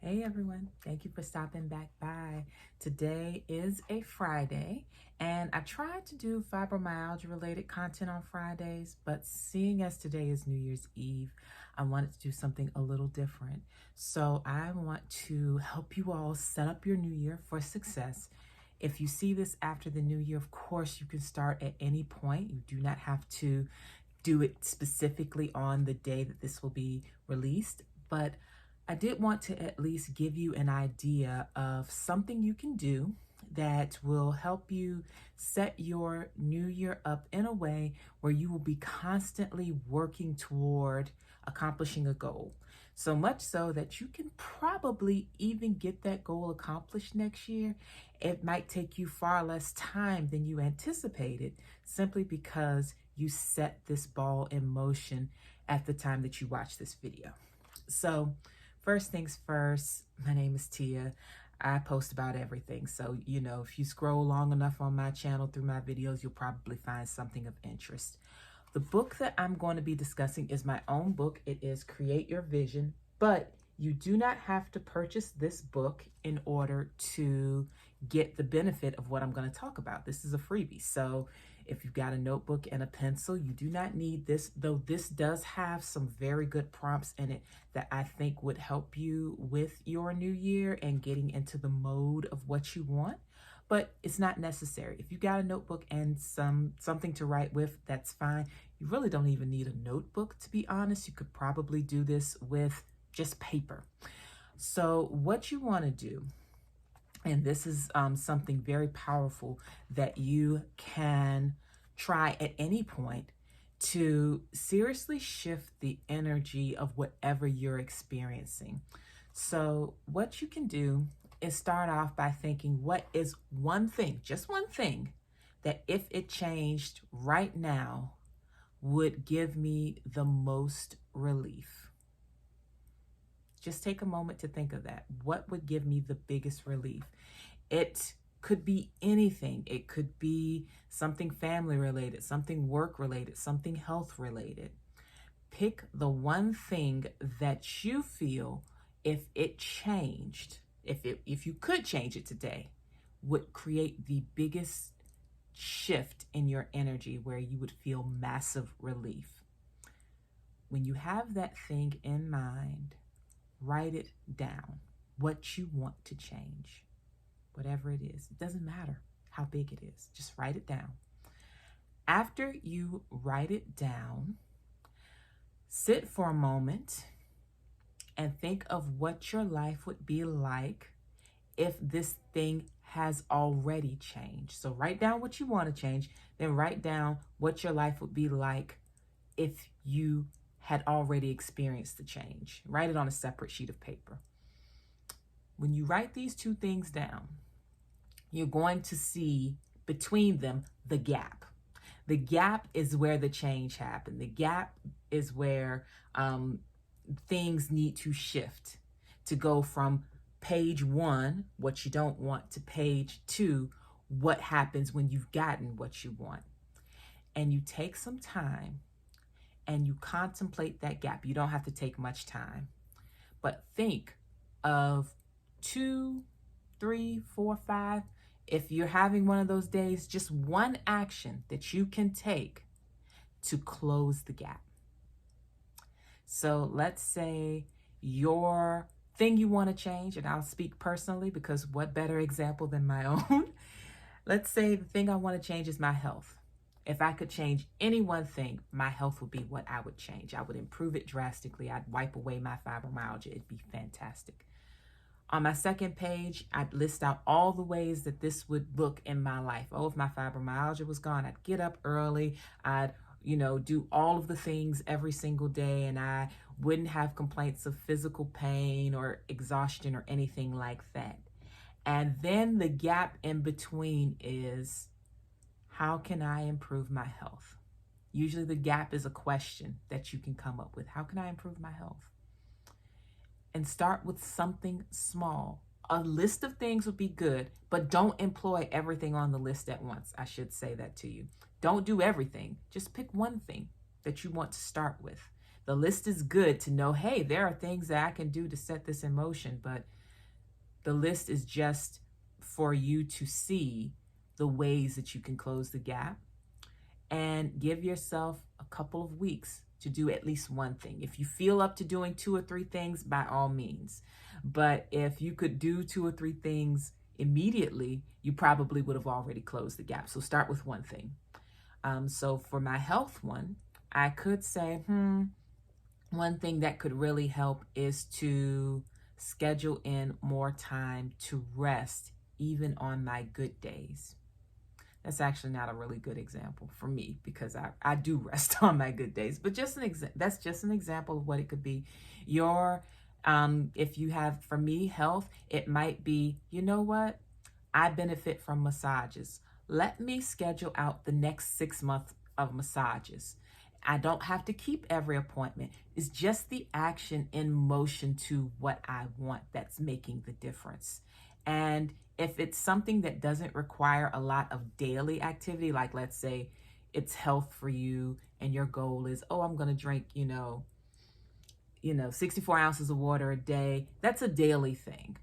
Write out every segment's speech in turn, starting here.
Hey everyone, thank you for stopping back by. Today is a Friday, and I tried to do fibromyalgia related content on Fridays, but seeing as today is New Year's Eve, I wanted to do something a little different. So I want to help you all set up your new year for success. If you see this after the new year, of course, you can start at any point. You do not have to do it specifically on the day that this will be released, but I did want to at least give you an idea of something you can do that will help you set your new year up in a way where you will be constantly working toward accomplishing a goal. So much so that you can probably even get that goal accomplished next year. It might take you far less time than you anticipated simply because you set this ball in motion at the time that you watch this video. So, first things first, my name is Tia. I post about everything. So, if you scroll long enough on my channel through my videos, you'll probably find something of interest. The book that I'm going to be discussing is my own book. It is Create Your Vision, but you do not have to purchase this book in order to get the benefit of what I'm going to talk about. This is a freebie. So if you've got a notebook and a pencil, you do not need this, though this does have some very good prompts in it that I think would help you with your new year and getting into the mode of what you want. But it's not necessary. If you got a notebook and something to write with, that's fine. You really don't even need a notebook, to be honest. You could probably do this with just paper. So what you want to do, and this is something very powerful that you can try at any point to seriously shift the energy of whatever you're experiencing. So what you can do is start off by thinking, what is one thing, just one thing, that if it changed right now would give me the most relief? Just take a moment to think of that. What would give me the biggest relief? It could be anything. It could be something family related, something work related, something health related. Pick the one thing that you feel, if it changed, if you could change it today, would create the biggest shift in your energy where you would feel massive relief. When you have that thing in mind, write it down, what you want to change, whatever it is. It doesn't matter how big it is. Just write it down. After you write it down, sit for a moment and think of what your life would be like if this thing has already changed. So write down what you want to change, then write down what your life would be like if you had already experienced the change. Write it on a separate sheet of paper. When you write these two things down, you're going to see between them the gap. The gap is where the change happened. The gap is where things need to shift to go from page 1, what you don't want, to page 2, what happens when you've gotten what you want. And you take some time and you contemplate that gap. You don't have to take much time, but think of 2, 3, 4, 5. If you're having one of those days, just one action that you can take to close the gap. So let's say your thing you want to change, and I'll speak personally because what better example than my own? Let's say the thing I want to change is my health. If I could change any one thing, my health would be what I would change. I would improve it drastically. I'd wipe away my fibromyalgia. It'd be fantastic. On my second page, I'd list out all the ways that this would look in my life. Oh, if my fibromyalgia was gone, I'd get up early. I'd, do all of the things every single day, and I wouldn't have complaints of physical pain or exhaustion or anything like that. And then the gap in between is, how can I improve my health? Usually the gap is a question that you can come up with. How can I improve my health? And start with something small. A list of things would be good, but don't employ everything on the list at once. I should say that to you. Don't do everything. Just pick one thing that you want to start with The list is good to know, hey, there are things that I can do to set this in motion, but the list is just for you to see the ways that you can close the gap, and give yourself a couple of weeks to do at least one thing. If you feel up to doing 2 or 3 things, by all means. But if you could do 2 or 3 things immediately, you probably would have already closed the gap. So start with one thing. So for my health one, I could say, one thing that could really help is to schedule in more time to rest, even on my good days. That's actually not a really good example for me, because I do rest on my good days, but that's just an example of what it could be. If you have, for me, health, it might be, you know what? I benefit from massages. Let me schedule out the next 6 months of massages. I don't have to keep every appointment. It's just the action in motion to what I want that's making the difference. And if it's something that doesn't require a lot of daily activity, like let's say it's health for you and your goal is, oh, I'm going to drink, 64 ounces of water a day. That's a daily thing.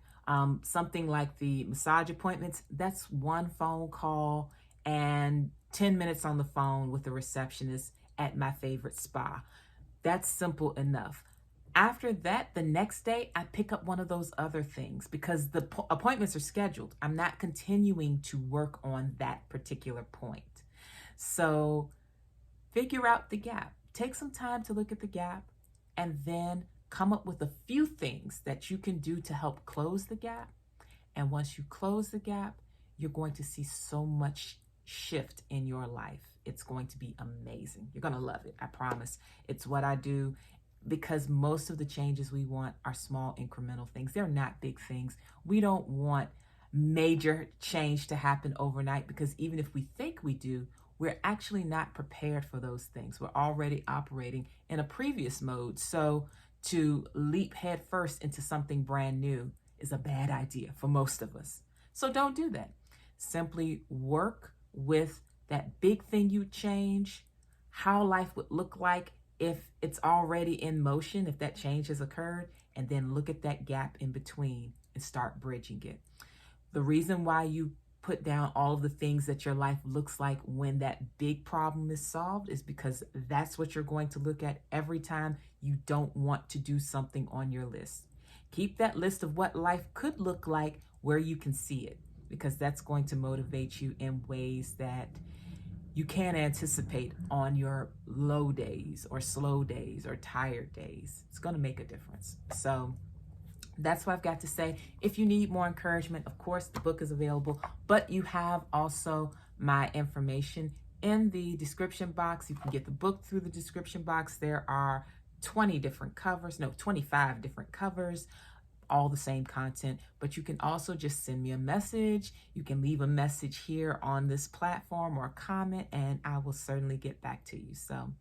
Something like the massage appointments, that's one phone call and 10 minutes on the phone with the receptionist at my favorite spa. That's simple enough. After that, the next day, I pick up one of those other things because the appointments are scheduled. I'm not continuing to work on that particular point. So figure out the gap. Take some time to look at the gap, and then come up with a few things that you can do to help close the gap. And once you close the gap, you're going to see so much shift in your life. It's going to be amazing. You're going to love it. I promise. It's what I do, because most of the changes we want are small incremental things. They're not big things. We don't want major change to happen overnight, because even if we think we do, we're actually not prepared for those things. We're already operating in a previous mode. So to leap head first into something brand new is a bad idea for most of us. So don't do that. Simply work with that big thing you change, how life would look like if it's already in motion, if that change has occurred, and then look at that gap in between and start bridging it. The reason why you put down all of the things that your life looks like when that big problem is solved is because that's what you're going to look at every time you don't want to do something on your list. Keep that list of what life could look like where you can see it, because that's going to motivate you in ways that you can't anticipate on your low days or slow days or tired days. It's going to make a difference. So that's what I've got to say. If you need more encouragement, of course, the book is available, but you have also my information in the description box. You can get the book through the description box. There are 25 different covers, all the same content, but you can also just send me a message. You can leave a message here on this platform or a comment, and I will certainly get back to you. So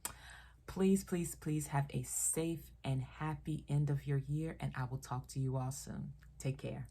please, please, please have a safe and happy end of your year, and I will talk to you all soon. Take care.